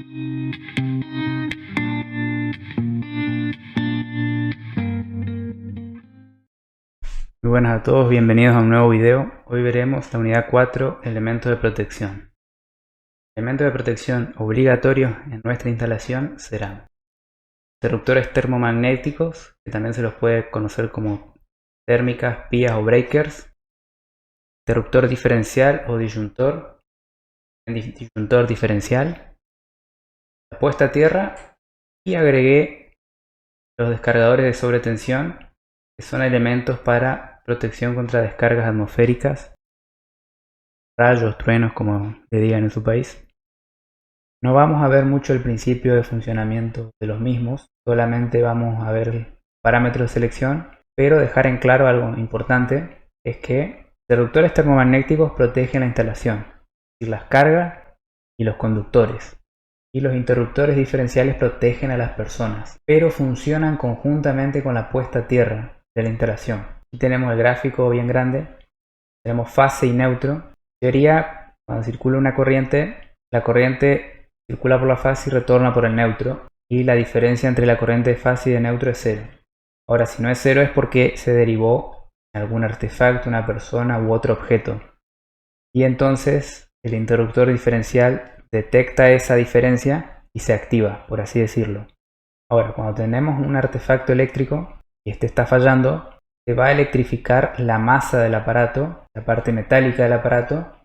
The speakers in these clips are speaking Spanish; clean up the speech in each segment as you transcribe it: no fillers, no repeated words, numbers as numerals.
Muy buenas a todos, bienvenidos a un nuevo video. Hoy veremos la unidad 4, elementos de protección. Elementos de protección obligatorios en nuestra instalación serán interruptores termomagnéticos, que también se los puede conocer como térmicas, pías o breakers, interruptor diferencial o disyuntor diferencial, la puesta a tierra, y agregué los descargadores de sobretensión, que son elementos para protección contra descargas atmosféricas, rayos, truenos, como le digan en su país. No vamos a ver mucho el principio de funcionamiento de los mismos, solamente vamos a ver parámetros de selección, pero dejar en claro algo importante, es que interruptores termomagnéticos protegen la instalación, es decir, las cargas y los conductores, y los interruptores diferenciales protegen a las personas, pero funcionan conjuntamente con la puesta a tierra de la instalación. Aquí tenemos el gráfico bien grande, tenemos fase y neutro. En teoría, cuando circula una corriente, la corriente circula por la fase y retorna por el neutro, y la diferencia entre la corriente de fase y de neutro es cero. Ahora, si no es cero es porque se derivó algún artefacto, una persona u otro objeto, y entonces el interruptor diferencial detecta esa diferencia y se activa, por así decirlo. Ahora, cuando tenemos un artefacto eléctrico y este está fallando, se va a electrificar la masa del aparato, la parte metálica del aparato,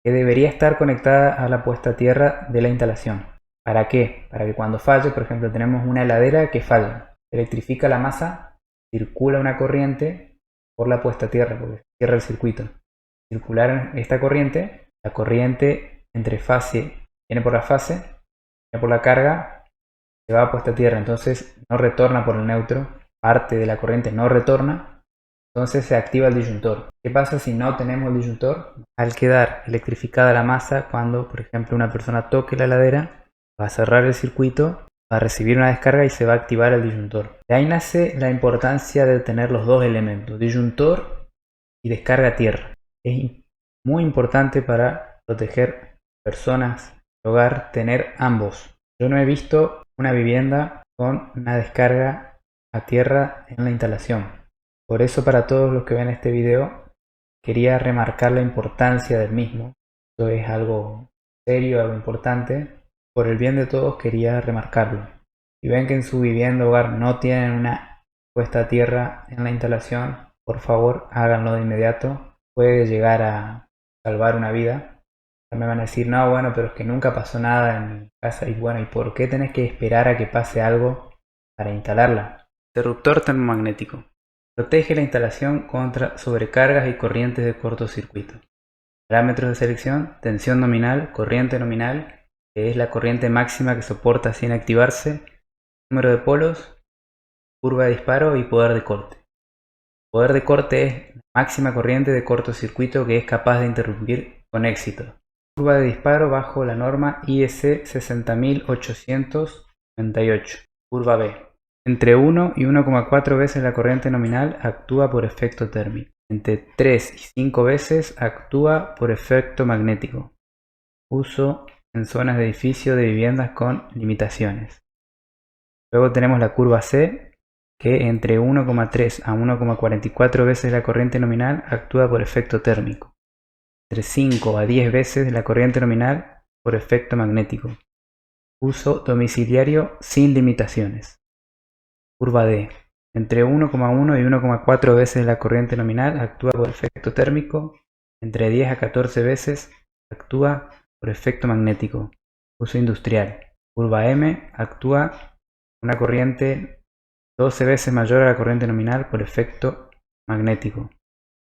que debería estar conectada a la puesta a tierra de la instalación. ¿Para qué? Para que cuando falle, por ejemplo, tenemos una heladera que falla, electrifica la masa, circula una corriente por la puesta a tierra, porque cierra el circuito. Circular esta corriente, la corriente entre fase, viene por la fase, viene por la carga, se va a puesta a tierra, entonces no retorna por el neutro, parte de la corriente no retorna. Entonces se activa el disyuntor. ¿Qué pasa si no tenemos el disyuntor? Al quedar electrificada la masa, cuando por ejemplo una persona toque la heladera, va a cerrar el circuito, va a recibir una descarga y se va a activar el disyuntor. De ahí nace la importancia de tener los dos elementos, disyuntor y descarga a tierra. Es muy importante para proteger personas, el hogar, tener ambos. Yo no he visto una vivienda con una descarga a tierra en la instalación. Por eso, para todos los que ven este video, quería remarcar la importancia del mismo. Esto es algo serio, algo importante. Por el bien de todos quería remarcarlo. Si ven que en su vivienda o hogar no tienen una puesta a tierra en la instalación, por favor háganlo de inmediato. Puede llegar a salvar una vida. Me van a decir, no, bueno, pero es que nunca pasó nada en mi casa. Y bueno, ¿y por qué tenés que esperar a que pase algo para instalarla? Interruptor termomagnético. Protege la instalación contra sobrecargas y corrientes de cortocircuito. Parámetros de selección: tensión nominal, corriente nominal, que es la corriente máxima que soporta sin activarse, número de polos, curva de disparo y poder de corte. Poder de corte es la máxima corriente de cortocircuito que es capaz de interrumpir con éxito. Curva de disparo bajo la norma IEC 60898. Curva B. Entre 1 y 1,4 veces la corriente nominal actúa por efecto térmico. Entre 3 y 5 veces actúa por efecto magnético. Uso en zonas de edificio de viviendas con limitaciones. Luego tenemos la curva C, que entre 1,3 a 1,44 veces la corriente nominal actúa por efecto térmico. Entre 5 a 10 veces la corriente nominal por efecto magnético. Uso domiciliario sin limitaciones. Curva D. Entre 1,1 y 1,4 veces la corriente nominal actúa por efecto térmico. Entre 10 a 14 veces actúa por efecto magnético. Uso industrial. Curva M. Actúa una corriente 12 veces mayor a la corriente nominal por efecto magnético.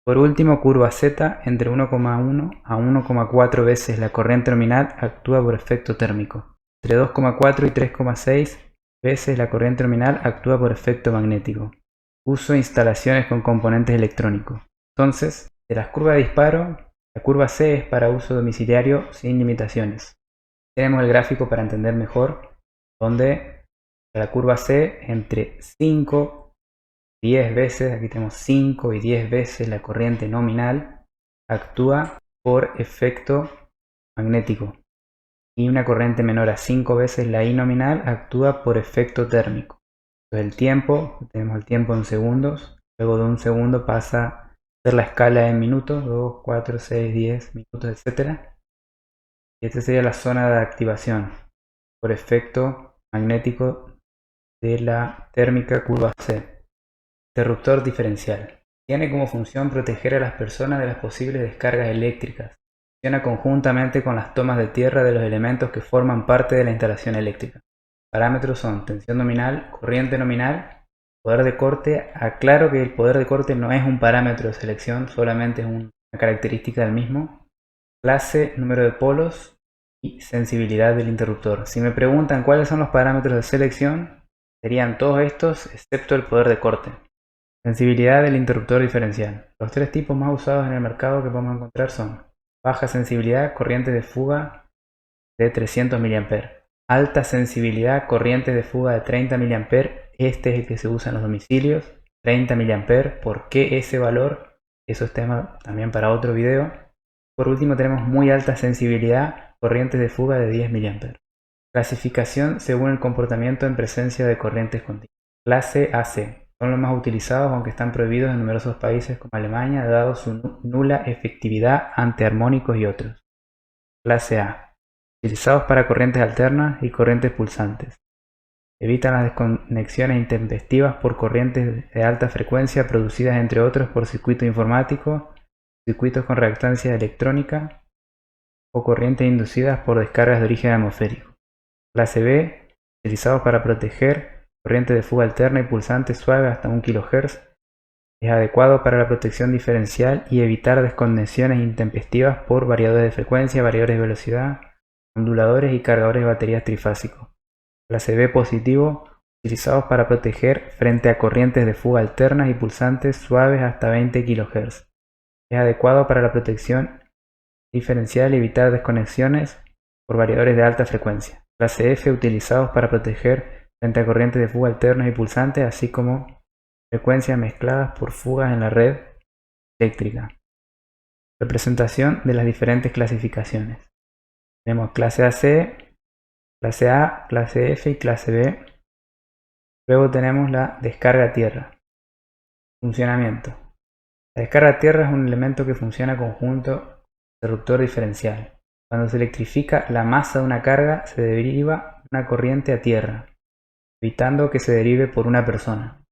Por último, curva Z. Entre 1,1 a 1,4 veces la corriente nominal actúa por efecto térmico. Entre 2,4 y 3,6 veces la corriente nominal actúa por efecto magnético. Uso instalaciones con componentes electrónicos. Entonces, de las curvas de disparo, la curva C es para uso domiciliario sin limitaciones. Tenemos el gráfico para entender mejor, donde la curva C entre 5 y 10 veces, aquí tenemos 5 y 10 veces la corriente nominal actúa por efecto magnético. y una corriente menor a 5 veces la I nominal actúa por efecto térmico. Entonces el tiempo, tenemos el tiempo en segundos, luego de un segundo pasa a ser la escala en minutos, 2, 4, 6, 10 minutos, etc. Y esta sería la zona de activación por efecto magnético de la térmica curva C. Interruptor diferencial. Tiene como función proteger a las personas de las posibles descargas eléctricas. Funciona conjuntamente con las tomas de tierra de los elementos que forman parte de la instalación eléctrica. Parámetros son tensión nominal, corriente nominal, poder de corte. Aclaro que el poder de corte no es un parámetro de selección, solamente es una característica del mismo. Clase, número de polos y sensibilidad del interruptor. Si me preguntan cuáles son los parámetros de selección, serían todos estos excepto el poder de corte. Sensibilidad del interruptor diferencial. Los tres tipos más usados en el mercado que podemos encontrar son baja sensibilidad, corrientes de fuga de 300 mA. Alta sensibilidad, corrientes de fuga de 30 mA. Este es el que se usa en los domicilios, 30 mA. ¿Por qué ese valor? Eso es tema también para otro video. Por último tenemos muy alta sensibilidad, corrientes de fuga de 10 mA. Clasificación según el comportamiento en presencia de corrientes continuas. Clase AC. Son los más utilizados, aunque están prohibidos en numerosos países como Alemania, dado su nula efectividad ante armónicos y otros. Clase A. Utilizados para corrientes alternas y corrientes pulsantes. Evitan las desconexiones intempestivas por corrientes de alta frecuencia producidas entre otros por circuitos informáticos, circuitos con reactancia electrónica o corrientes inducidas por descargas de origen atmosférico. Clase B. Utilizados para proteger corriente de fuga alterna y pulsante suave hasta 1 kHz. Es adecuado para la protección diferencial y evitar desconexiones intempestivas por variadores de frecuencia, variadores de velocidad, onduladores y cargadores de baterías trifásicos. Clase B positivo, utilizados para proteger frente a corrientes de fuga alternas y pulsantes suaves hasta 20 kHz. Es adecuado para la protección diferencial y evitar desconexiones por variadores de alta frecuencia. Clase F, utilizados para proteger frente a corrientes de fuga alternas y pulsantes, así como frecuencias mezcladas por fugas en la red eléctrica. Representación de las diferentes clasificaciones. Tenemos clase AC, clase A, clase F y clase B. Luego tenemos la descarga a tierra. Funcionamiento. La descarga a tierra es un elemento que funciona conjunto interruptor diferencial. Cuando se electrifica la masa de una carga, se deriva una corriente a tierra, evitando que se derive por una persona.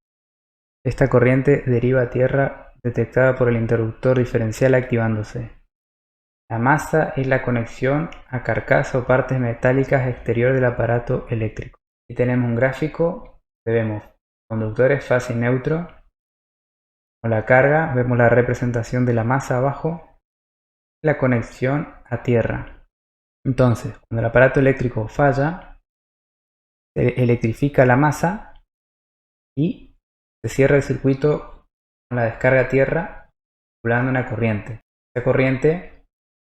Esta corriente deriva a tierra detectada por el interruptor diferencial activándose. La masa es la conexión a carcasa o partes metálicas exterior del aparato eléctrico. Aquí tenemos un gráfico, vemos conductores fase y neutro. Con la carga vemos la representación de la masa abajo y la conexión a tierra. Entonces, cuando el aparato eléctrico falla, se electrifica la masa y se cierra el circuito con la descarga a tierra, circulando una corriente. Esta corriente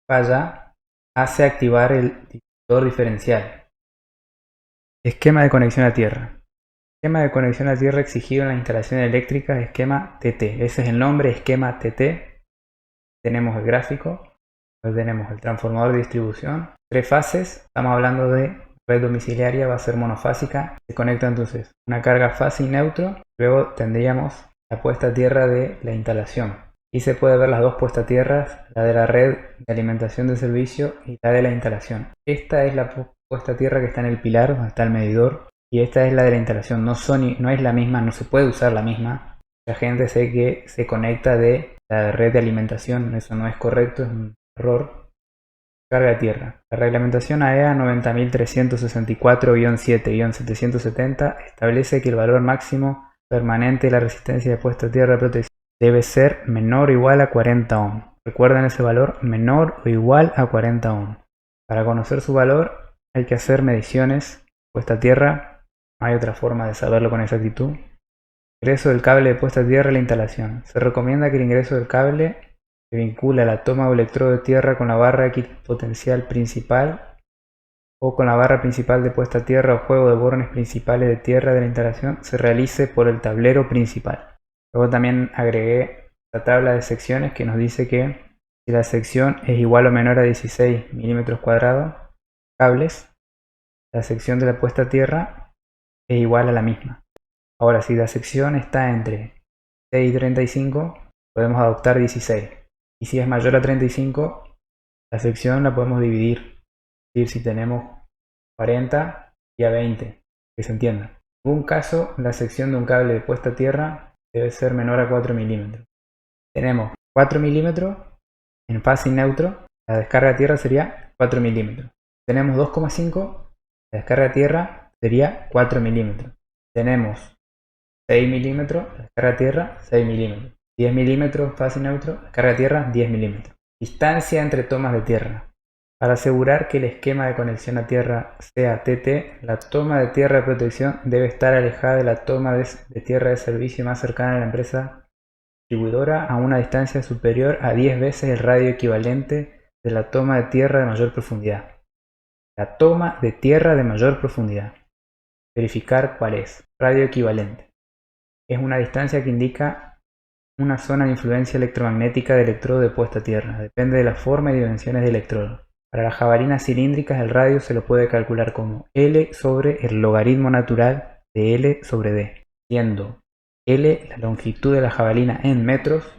falla hace activar el interruptor diferencial. Esquema de conexión a tierra. Esquema de conexión a tierra exigido en la instalación eléctrica, esquema TT. Ese es el nombre, esquema TT. Tenemos el gráfico, tenemos el transformador de distribución, 3 fases. Estamos hablando de red domiciliaria, va a ser monofásica. Se conecta entonces una carga fase y neutro. Luego tendríamos la puesta a tierra de la instalación. Y se puede ver las dos puestas a tierra, la de la red de alimentación de servicio y la de la instalación. Esta es la puesta a tierra que está en el pilar, donde está el medidor. Y esta es la de la instalación. No es la misma, no se puede usar la misma. La gente sé que se conecta de la red de alimentación. Eso no es correcto, es un error. Carga a tierra. La reglamentación AEA 90.364-7-770 establece que el valor máximo permanente de la resistencia de puesta a tierra de protección debe ser menor o igual a 40 ohm. Recuerden ese valor, menor o igual a 40 ohm. Para conocer su valor hay que hacer mediciones. Puesta a tierra, no hay otra forma de saberlo con exactitud. Ingreso del cable de puesta a tierra a la instalación. Se recomienda que el ingreso del cable que vincula la toma o electrodo de tierra con la barra equipotencial principal o con la barra principal de puesta a tierra o juego de bornes principales de tierra de la instalación se realice por el tablero principal. Luego también agregué la tabla de secciones que nos dice que si la sección es igual o menor a 16 milímetros cuadrados, cables, la sección de la puesta a tierra es igual a la misma. Ahora, si la sección está entre 6 y 35, podemos adoptar 16. Y si es mayor a 35, la sección la podemos dividir. Es decir, si tenemos 40 y a 20, que se entienda. En ningún caso, la sección de un cable de puesta a tierra debe ser menor a 4 milímetros. Tenemos 4 milímetros en fase y neutro, la descarga a tierra sería 4 milímetros. Tenemos 2,5, la descarga a tierra sería 4 milímetros. Tenemos 6 milímetros, la descarga a tierra 6 milímetros. 10 milímetros fase y neutro, descarga a tierra 10 milímetros. Distancia entre tomas de tierra. Para asegurar que el esquema de conexión a tierra sea TT, la toma de tierra de protección debe estar alejada de la toma de tierra de servicio más cercana a la empresa distribuidora a una distancia superior a 10 veces el radio equivalente de la toma de tierra de mayor profundidad. La toma de tierra de mayor profundidad. Verificar cuál es. Radio equivalente. Es una distancia que indica una zona de influencia electromagnética de electrodo de puesta a tierra. Depende de la forma y dimensiones del electrodo. Para las jabalinas cilíndricas el radio se lo puede calcular como L sobre el logaritmo natural de L sobre D, siendo L la longitud de la jabalina en metros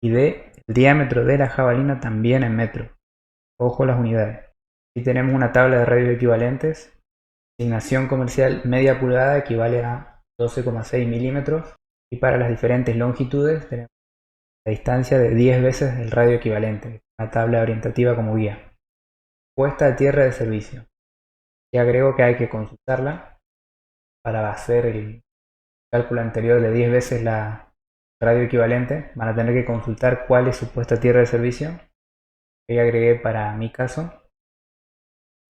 y D el diámetro de la jabalina también en metros. Ojo las unidades. Aquí tenemos una tabla de radios equivalentes. Asignación comercial media pulgada equivale a 12,6 milímetros y para las diferentes longitudes tenemos la distancia de 10 veces el radio equivalente. Una tabla orientativa como guía. Puesta a tierra de servicio. Y agrego que hay que consultarla para hacer el cálculo anterior de 10 veces la radio equivalente. Van a tener que consultar cuál es su puesta a tierra de servicio. Que agregué para mi caso.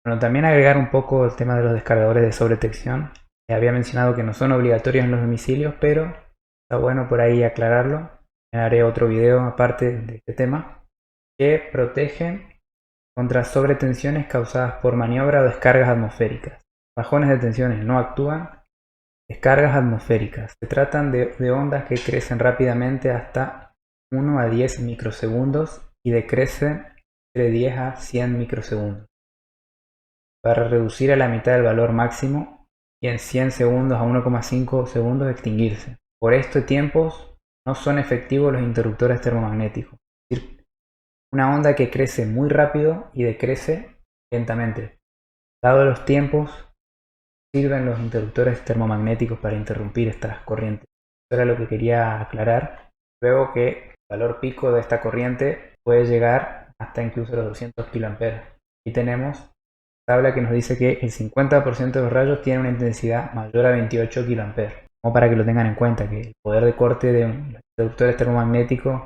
Bueno, también agregar un poco el tema de los descargadores de sobretensión. Había mencionado que no son obligatorios en los domicilios, pero está bueno por ahí aclararlo. Haré otro video aparte de este tema. Que protegen contra sobretensiones causadas por maniobra o descargas atmosféricas. Bajones de tensiones no actúan. Descargas atmosféricas. Se tratan de ondas que crecen rápidamente hasta 1 a 10 microsegundos y decrecen entre 10 a 100 microsegundos. Para reducir a la mitad el valor máximo y en 100 segundos a 1,5 segundos extinguirse. Por estos tiempos no son efectivos los interruptores termomagnéticos. Es decir, una onda que crece muy rápido y decrece lentamente. Dado los tiempos, sirven los interruptores termomagnéticos para interrumpir estas corrientes. Eso era lo que quería aclarar. Luego que el valor pico de esta corriente puede llegar hasta incluso los 200 kA. Aquí tenemos tabla que nos dice que el 50% de los rayos tiene una intensidad mayor a 28 kA. Como para que lo tengan en cuenta, que el poder de corte de los interruptores termomagnéticos,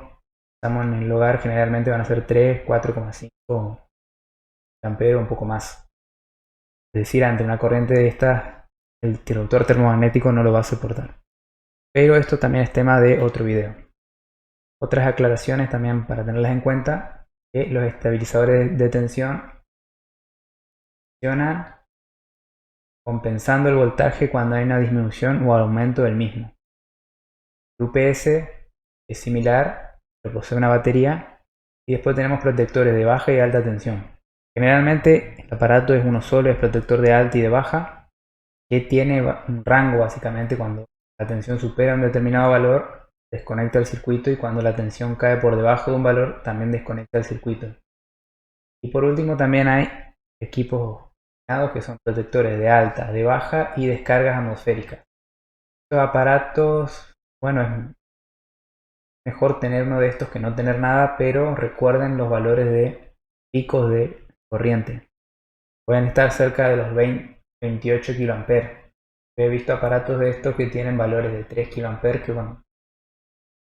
estamos en el hogar, generalmente van a ser 3, 4,5 amperes o un poco más. Es decir, ante una corriente de estas, el interruptor termomagnético no lo va a soportar. Pero esto también es tema de otro video. Otras aclaraciones también para tenerlas en cuenta, que los estabilizadores de tensión funcionan compensando el voltaje cuando hay una disminución o aumento del mismo. El UPS es similar, pero posee una batería y después tenemos protectores de baja y alta tensión. Generalmente el aparato es uno solo, es protector de alta y de baja, que tiene un rango básicamente. Cuando la tensión supera un determinado valor, desconecta el circuito, y cuando la tensión cae por debajo de un valor, también desconecta el circuito. Y por último también hay equipos que son protectores de alta, de baja y descargas atmosféricas. Estos aparatos, bueno, es mejor tener uno de estos que no tener nada, pero recuerden los valores de picos de corriente. Pueden estar cerca de los 28 kA. He visto aparatos de estos que tienen valores de 3 kA, que bueno,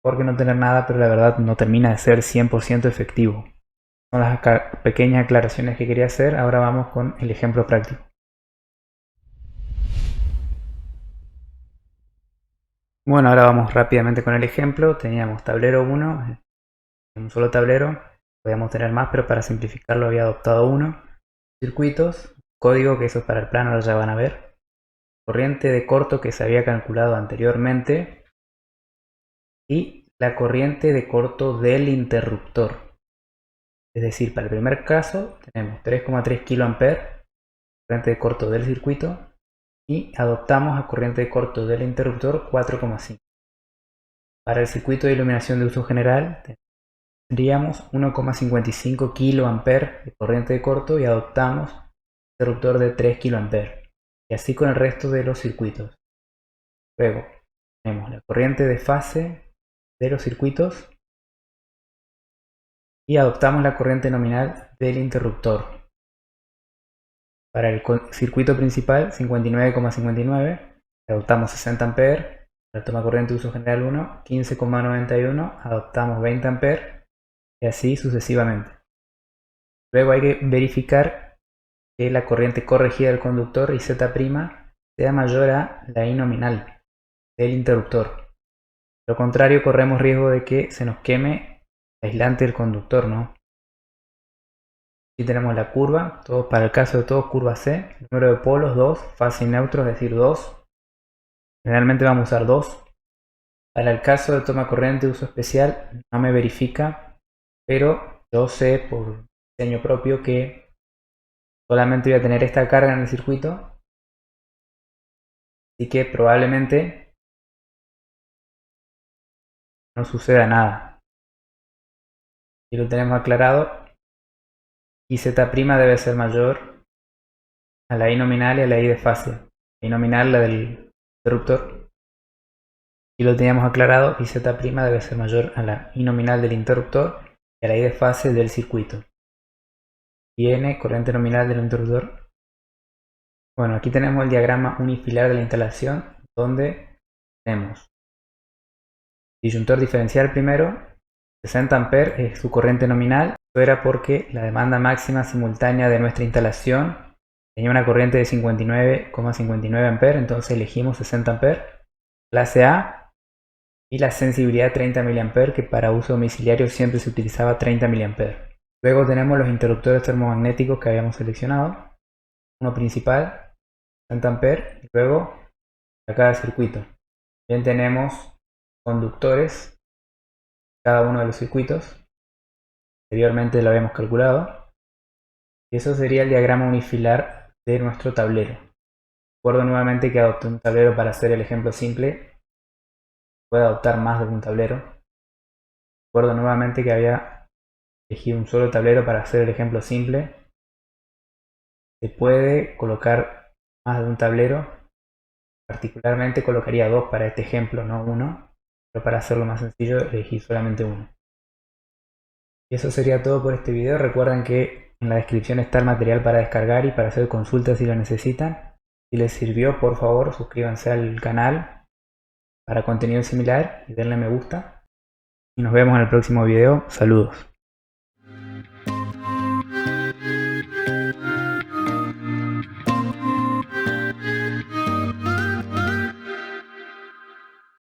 mejor que no tener nada, pero la verdad no termina de ser 100% efectivo. Son las pequeñas aclaraciones que quería hacer. Ahora vamos con el ejemplo práctico. Bueno, ahora vamos rápidamente con el ejemplo. Teníamos tablero 1, un solo tablero. Podíamos tener más, pero para simplificarlo había adoptado uno. Circuitos, código, que eso es para el plano, ahora ya van a ver. Corriente de corto que se había calculado anteriormente. Y la corriente de corto del interruptor. Es decir, para el primer caso tenemos 3,3 kA corriente de corto del circuito y adoptamos a corriente de corto del interruptor 4,5. Para el circuito de iluminación de uso general tendríamos 1,55 kA de corriente de corto y adoptamos un interruptor de 3 kA. Y así con el resto de los circuitos. Luego tenemos la corriente de fase de los circuitos y adoptamos la corriente nominal del interruptor. Para el circuito principal 59,59 adoptamos 60 A, para la toma corriente de uso general 1 15,91, adoptamos 20 A y así sucesivamente. Luego hay que verificar que la corriente corregida del conductor y Z' sea mayor a la I nominal del interruptor. De lo contrario, corremos riesgo de que se nos queme el aislante del conductor, ¿no? Aquí tenemos la curva, para el caso de todos, curva C, el número de polos 2, fase y neutro, es decir, 2. Generalmente vamos a usar 2. Para el caso de toma corriente de uso especial, no me verifica, pero yo sé por diseño propio que solamente voy a tener esta carga en el circuito, así que probablemente no suceda nada. Y lo tenemos aclarado. Y Z' debe ser mayor a la I nominal y a la I de fase. La I nominal, la del interruptor. Y lo teníamos aclarado. Y Z' debe ser mayor a la I nominal del interruptor y a la I de fase del circuito. Y N, corriente nominal del interruptor. Bueno, aquí tenemos el diagrama unifilar de la instalación, donde tenemos disyuntor diferencial primero, 60 A es su corriente nominal. Esto era porque la demanda máxima simultánea de nuestra instalación tenía una corriente de 59,59 A, entonces elegimos 60 A, clase A, y la sensibilidad 30 mA, que para uso domiciliario siempre se utilizaba 30 mA. Luego tenemos los interruptores termomagnéticos que habíamos seleccionado, uno principal, 60 A, y luego a cada circuito. Bien, tenemos conductores cada uno de los circuitos. Anteriormente lo habíamos calculado. Y eso sería el diagrama unifilar de nuestro tablero. Recuerdo nuevamente que adopté un tablero para hacer el ejemplo simple. Puedo adoptar más de un tablero. Recuerdo nuevamente que había elegido un solo tablero para hacer el ejemplo simple. Se puede colocar más de un tablero. Particularmente colocaría 2 para este ejemplo, no 1. Pero para hacerlo más sencillo elegí solamente 1. Y eso sería todo por este video. Recuerden que en la descripción está el material para descargar y para hacer consultas si lo necesitan. Si les sirvió, por favor, suscríbanse al canal para contenido similar y denle me gusta. Y nos vemos en el próximo video. Saludos.